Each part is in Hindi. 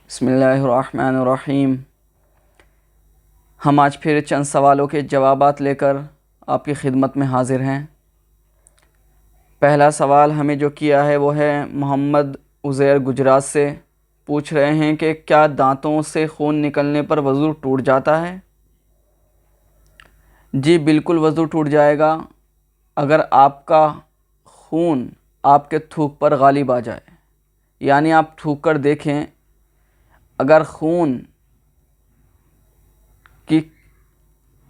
बिस्मिल्लाहिर्रहमानिर्रहीम। हम आज फिर चंद सवालों के जवाबात लेकर आपकी खिदमत में हाज़िर हैं। पहला सवाल हमें जो किया है वो है मोहम्मद उज़ैर गुजरात से। पूछ रहे हैं कि क्या दांतों से खून निकलने पर वज़ू टूट जाता है? जी बिल्कुल, वज़ू टूट जाएगा अगर आपका खून आपके थूक पर गालिब आ जाए। यानी आप थूक कर देखें, अगर खून की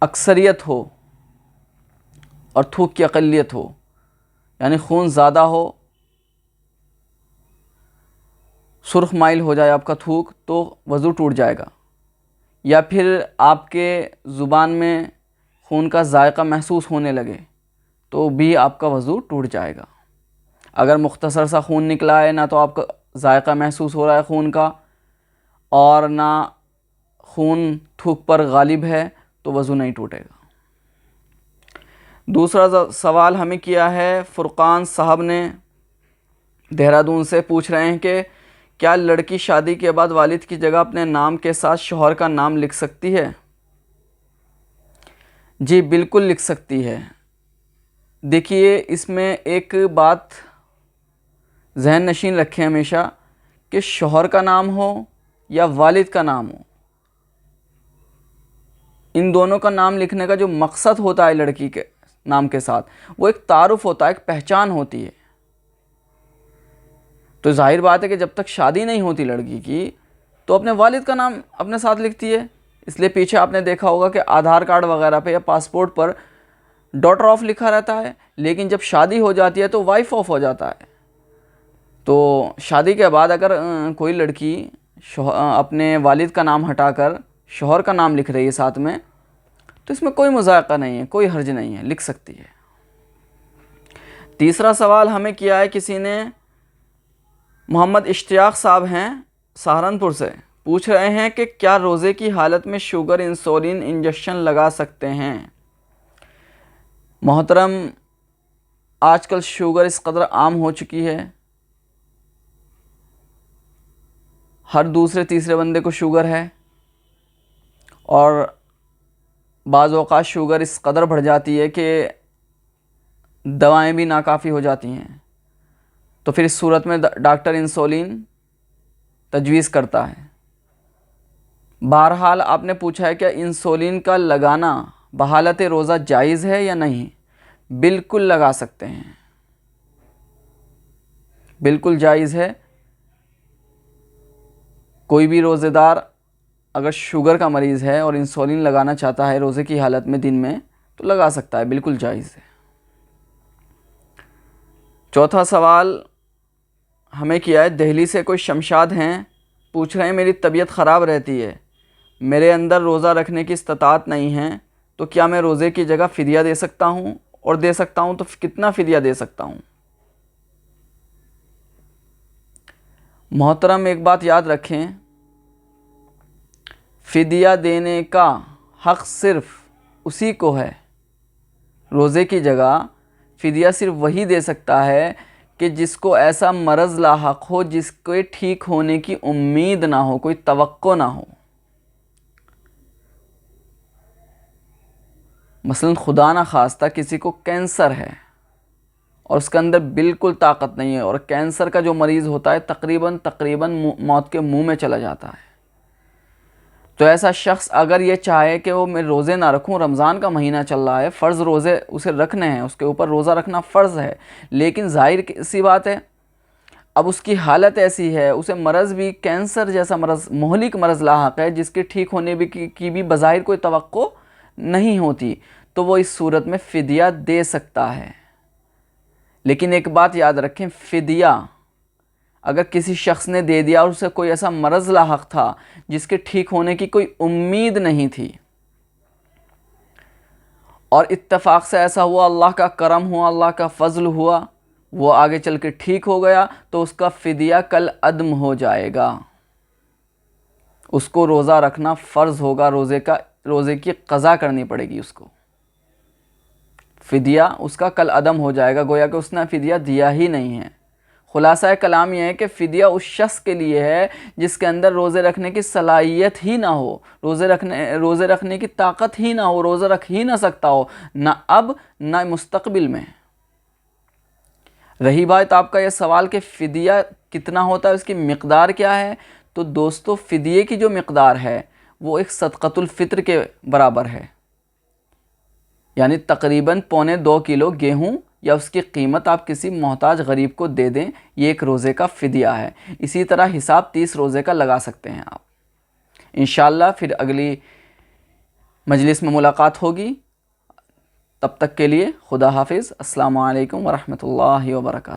अक्सरियत हो और थूक की अक़लियत हो, यानी खून ज़्यादा हो, सुर्ख माइल हो जाए आपका थूक, तो वज़ू टूट जाएगा। या फिर आपके ज़ुबान में खून का जायका महसूस होने लगे तो भी आपका वज़ू टूट जाएगा। अगर मुख्तसर सा खून निकला है, ना तो आपका जायका महसूस हो रहा है खून का और ना खून थूक पर गालिब है, तो वज़ू नहीं टूटेगा। दूसरा सवाल हमें किया है फ़ुरक़ान साहब ने देहरादून से। पूछ रहे हैं कि क्या लड़की शादी के बाद वालिद की जगह अपने नाम के साथ शौहर का नाम लिख सकती है? जी बिल्कुल लिख सकती है। देखिए, इसमें एक बात जहन नशीन रखें हमेशा कि शौहर का नाम हो या वालिद का नाम हो, इन दोनों का नाम लिखने का जो मकसद होता है लड़की के नाम के साथ, वो एक तारुफ होता है, एक पहचान होती है। तो जाहिर बात है कि जब तक शादी नहीं होती लड़की की, तो अपने वालिद का नाम अपने साथ लिखती है। इसलिए पीछे आपने देखा होगा कि आधार कार्ड वगैरह पे या पासपोर्ट पर डॉटर ऑफ लिखा रहता है, लेकिन जब शादी हो जाती है तो वाइफ ऑफ हो जाता है। तो शादी के बाद अगर कोई लड़की अपने वालिद का नाम हटाकर शौहर का नाम लिख रही है साथ में, तो इसमें कोई मुज़ायक़ा नहीं है, कोई हर्ज नहीं है, लिख सकती है। तीसरा सवाल हमें किया है किसी ने, मोहम्मद इश्तियाक साहब हैं सहारनपुर से। पूछ रहे हैं कि क्या रोज़े की हालत में शुगर इंसुलिन इंजेक्शन लगा सकते हैं? मोहतरम, आजकल शुगर इस कदर आम हो चुकी है, हर दूसरे तीसरे बंदे को शुगर है, और बाज़ औक़ात शुगर इस कदर बढ़ जाती है कि दवाएं भी नाकाफ़ी हो जाती हैं। तो फिर इस सूरत में डॉक्टर इंसुलिन तजवीज़ करता है। बहरहाल आपने पूछा है क्या इंसुलिन का लगाना बहालत रोज़ा जायज़ है या नहीं? बिल्कुल लगा सकते हैं, बिल्कुल जायज़ है। कोई भी रोज़ेदार अगर शुगर का मरीज़ है और इंसुलिन लगाना चाहता है रोज़े की हालत में दिन में, तो लगा सकता है, बिल्कुल जायज़ है। चौथा सवाल हमें किया है दिल्ली से कोई शमशाद हैं। पूछ रहे हैं मेरी तबीयत ख़राब रहती है, मेरे अंदर रोज़ा रखने की इस्तात नहीं है, तो क्या मैं रोज़े की जगह फ़िदिया दे सकता हूँ, और दे सकता हूँ तो कितना फ़िदिया दे सकता हूँ? मोहतरम, एक बात याद रखें, फ़िदिया देने का हक़ सिर्फ़ उसी को है। रोज़े की जगह फ़िदिया सिर्फ़ वही दे सकता है कि जिसको ऐसा मरज़ लाहक़ हो जिसके ठीक होने की उम्मीद ना हो, कोई तवक्को ना हो। मसलन खुदा ना खास्ता किसी को कैंसर है और उसके अंदर बिल्कुल ताकत नहीं है, और कैंसर का जो मरीज़ होता है तकरीबन मौत के मुंह में चला जाता है। तो ऐसा शख्स अगर ये चाहे कि वो मैं रोज़े ना रखूं, रमज़ान का महीना चल रहा है, फ़र्ज़ रोज़े उसे रखने हैं, उसके ऊपर रोज़ा रखना फ़र्ज़ है, लेकिन ज़ाहिर सी बात है अब उसकी हालत ऐसी है, उसे मरज़ भी कैंसर जैसा मरज़, मोहलिक मरज़ लाहक़ है, जिसके ठीक होने की भी बज़ाहिर कोई तवक्को नहीं होती, तो वो इस सूरत में फ़िदिया दे सकता है। लेकिन एक बात याद रखें, फ़िदिया अगर किसी शख्स ने दे दिया और उसे कोई ऐसा मरज़ लाहक़ था जिसके ठीक होने की कोई उम्मीद नहीं थी, और इत्तफ़ाक़ से ऐसा हुआ, अल्लाह का करम हुआ, अल्लाह का फ़ज़ल हुआ, वो आगे चल के ठीक हो गया, तो उसका फ़िदिया कल अदम हो जाएगा। उसको रोज़ा रखना फ़र्ज़ होगा, रोज़े की क़ज़ा करनी पड़ेगी उसको। फ़िदिया उसका कल अदम हो जाएगा, गोया कि उसने फ़िदिया दिया ही नहीं है, खुलासा कलाम यह है कि फ़िदिया उस शख्स के लिए है जिसके अंदर रोज़े रखने की सलाहियत ही ना हो, रोज़े रखने की ताकत ही ना हो, रोज़ा रख ही ना सकता हो, ना अब ना मुस्तकबिल में। रही बात आपका यह सवाल कि फ़िदिया कितना होता है, उसकी मिक़दार क्या है, तो दोस्तों फ़िदिये की जो मिक़दार है वो एक सदक़तुल फ़ित्र के बराबर है, यानी तकरीबन 1.25 किलो गेहूँ या उसकी कीमत आप किसी मोहताज गरीब को दे दें, ये एक रोज़े का फ़िदिया है। इसी तरह हिसाब 30 रोज़े का लगा सकते हैं आप। इंशाअल्लाह फिर अगली मजलिस में मुलाकात होगी। तब तक के लिए खुदा हाफिज़। अस्सलामु अलैकुम वरहमतुल्लाहि वबरकातुहू।